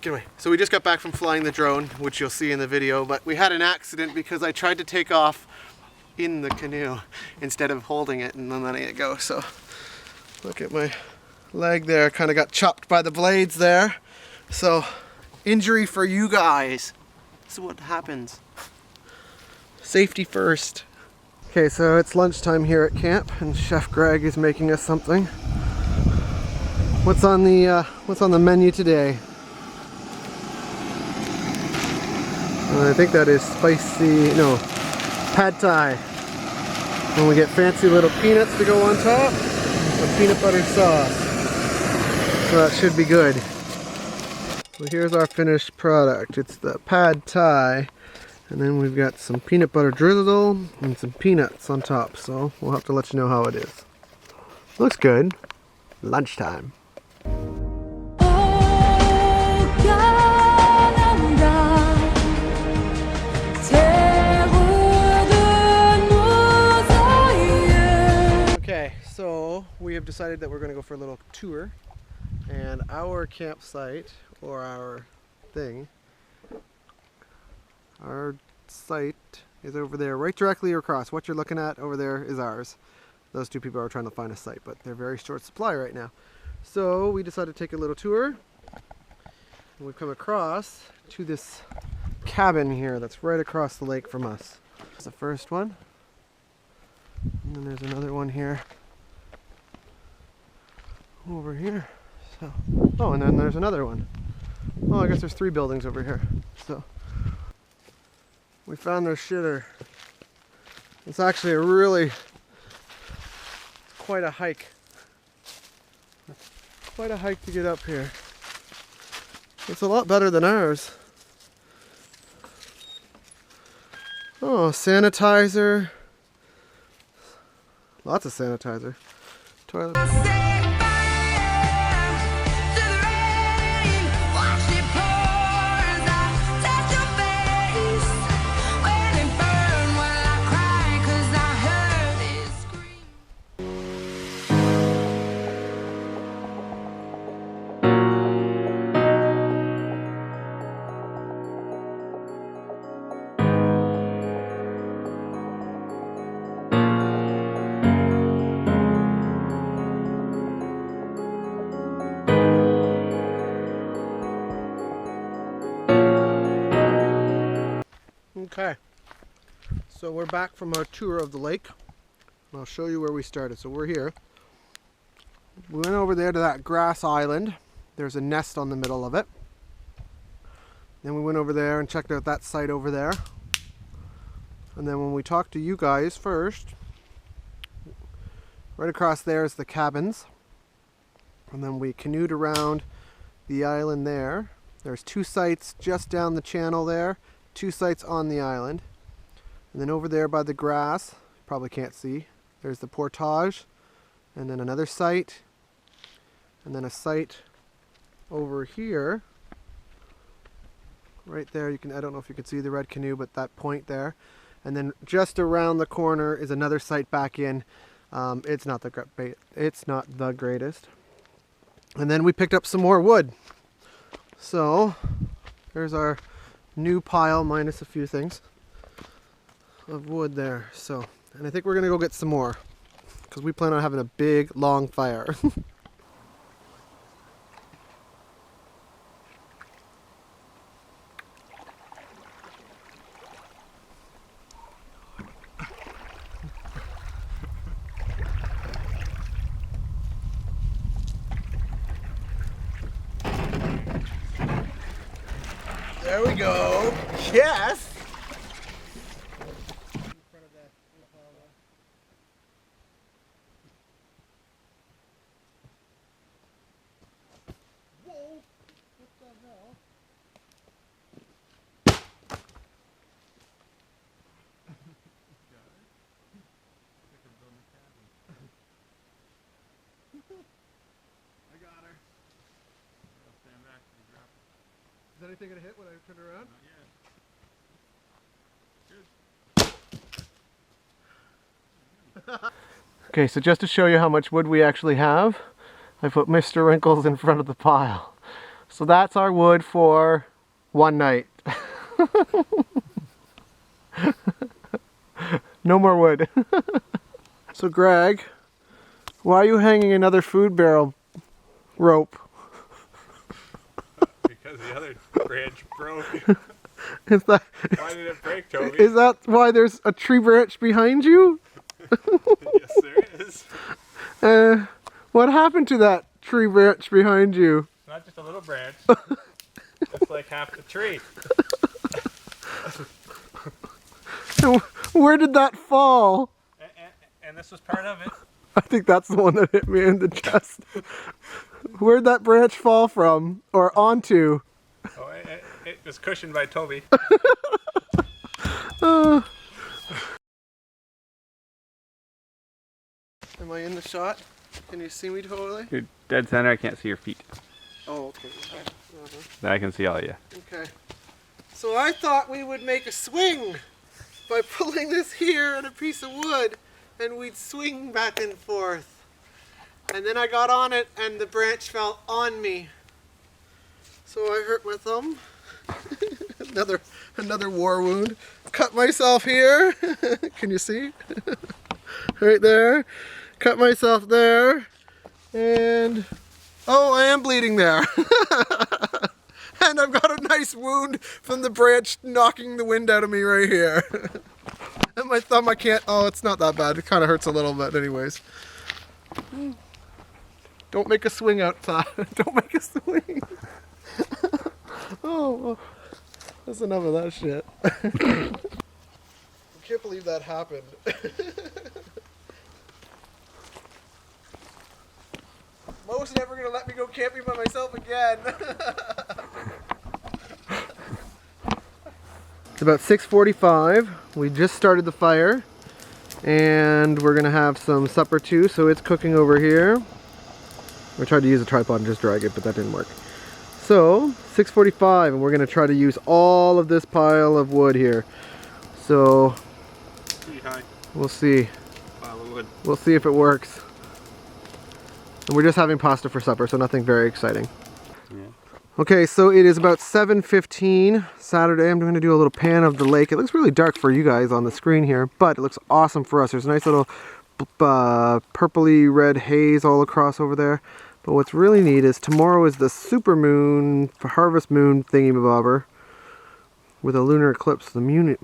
Get away. So we just got back from flying the drone, which you'll see in the video, but we had an accident because I tried to take off in the canoe instead of holding it and then letting it go. So look at my leg there, kind of got chopped by the blades there. So injury for you guys. This is what happens. Safety first. Okay, so it's lunchtime here at camp and Chef Greg is making us something. What's on the menu today? I think that is pad thai. And we get fancy little peanuts to go on top, and some peanut butter sauce. So that should be good. So here's our finished product. It's the pad thai, and then we've got some peanut butter drizzle and some peanuts on top. So we'll have to let you know how it is. Looks good. Lunchtime. So we have decided that we're going to go for a little tour, and our campsite, or our site is over there, right directly across. What you're looking at over there is ours. Those two people are trying to find a site, but they're very short supply right now. So we decided to take a little tour, and we've come across to this cabin here that's right across the lake from us. That's the first one, and then there's another one here. Over here. So, oh, and then there's another one. Oh, I guess there's 3 buildings over here. So we found their shitter. It's actually quite a hike. Quite a hike to get up here. It's a lot better than ours. Oh, sanitizer. Lots of sanitizer. Toilet. Okay, so we're back from our tour of the lake. I'll show you where we started. So we're here. We went over there to that grass island. There's a nest on the middle of it. Then we went over there and checked out that site over there. And then when we talked to you guys first, right across there is the cabins. And then we canoed around the island there. There's 2 sites just down the channel there. 2 sites on the island, and then over there by the grass, probably can't see, there's the portage, and then another site, and then a site over here, right there. You can, I don't know if you can see the red canoe, but that point there, and then just around the corner is another site back in. It's not the greatest, and then we picked up some more wood. So there's our new pile minus a few things of wood there. So, and I think we're gonna go get some more because we plan on having a big long fire. There we go. Yes. Whoa! What the hell? I got her. Stand back and drop it. Is anything gonna hit when I turn around? Not yet. Good. Okay, so just to show you how much wood we actually have, I put Mr. Wrinkles in front of the pile. So that's our wood for one night. No more wood. So Greg, why are you hanging another food barrel rope? Because the other branch broke. Is that, Why did it break, Toby? is that why there's a tree branch behind you? Yes, there is. What happened to that tree branch behind you? It's not just a little branch. It's like half the tree. Where did that fall? And this was part of it. I think that's the one that hit me in the chest. Where'd that branch fall from? Or onto? Oh, it was cushioned by Toby. Am I in the shot? Can you see me totally? You're dead center, I can't see your feet. Oh, okay. Then I can see all of you. Okay. So I thought we would make a swing by pulling this here on a piece of wood, and we'd swing back and forth. And then I got on it and the branch fell on me. So I hurt my thumb. another war wound. Cut myself here. Can you see? Right there. Cut myself there. And oh, I am bleeding there. And I've got a nice wound from the branch knocking the wind out of me right here. And my thumb, I can't, oh, it's not that bad. It kind of hurts a little bit anyways. Don't make a swing outside. Don't make a swing. Oh, that's enough of that shit. I can't believe that happened. Mo's never gonna let me go camping by myself again. It's about 6:45. We just started the fire and we're gonna have some supper too, so it's cooking over here. I tried to use a tripod and just drag it, but that didn't work. So 6:45 and we're gonna try to use all of this pile of wood here. So we'll see. Pile of wood. We'll see if it works. And we're just having pasta for supper, so nothing very exciting. Yeah. Okay, so it is about 7:15 Saturday. I'm going to do a little pan of the lake. It looks really dark for you guys on the screen here, but it looks awesome for us. There's a nice little purpley red haze all across over there. But what's really neat is tomorrow is the super moon, harvest moon thingy-mabobber with a lunar eclipse. The moon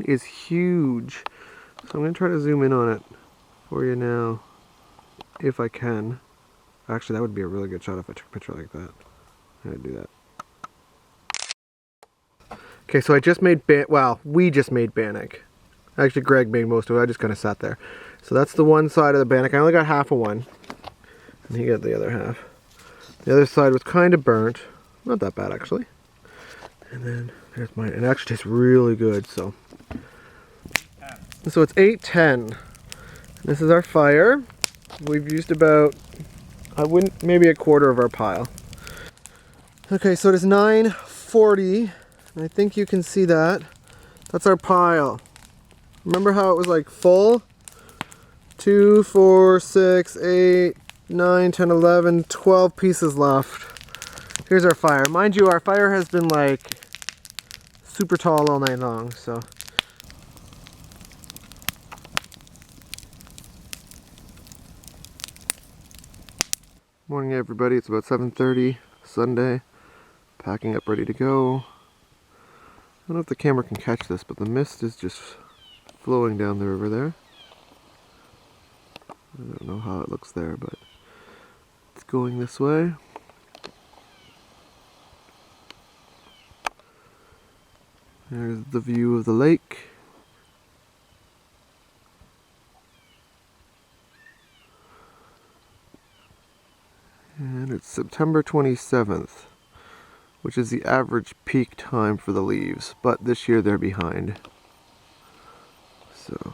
is huge. So I'm going to try to zoom in on it for you now, if I can. Actually, that would be a really good shot if I took a picture like that. I'd do that. Okay, so I just made we just made bannock. Actually, Greg made most of it. I just kind of sat there. So that's the one side of the bannock. I only got half of one, and he got the other half. The other side was kind of burnt. Not that bad, actually. And then there's mine. It actually tastes really good. So it's 8:10. This is our fire. We've used about, maybe a quarter of our pile. Okay, so it is 9:40, and I think you can see that. That's our pile. Remember how it was like full? 2, 4, 6, 8, 9, 10, 11, 12 pieces left. Here's our fire. Mind you, our fire has been like super tall all night long, so. Morning everybody, it's about 7:30, Sunday, packing up ready to go. I don't know if the camera can catch this, but the mist is just flowing down the river there. I don't know how it looks there, but it's going this way. There's the view of the lake. And it's September 27th, which is the average peak time for the leaves, but this year they're behind. So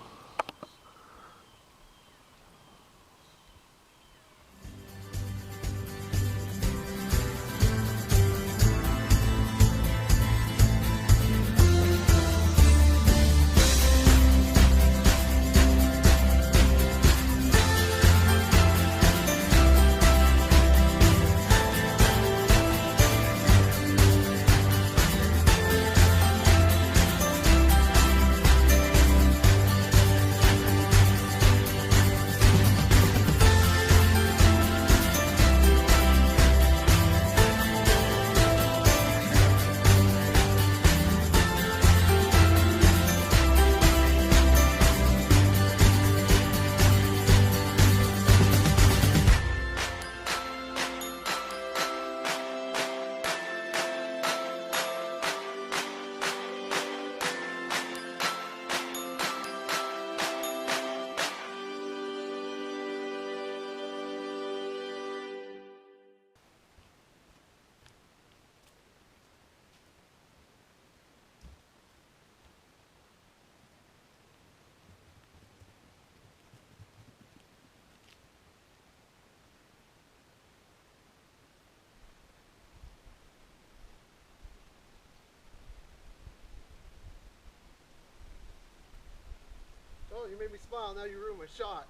Well, now you ruined my shot.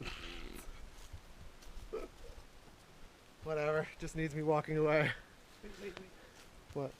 Whatever, just needs me walking away. Wait. What?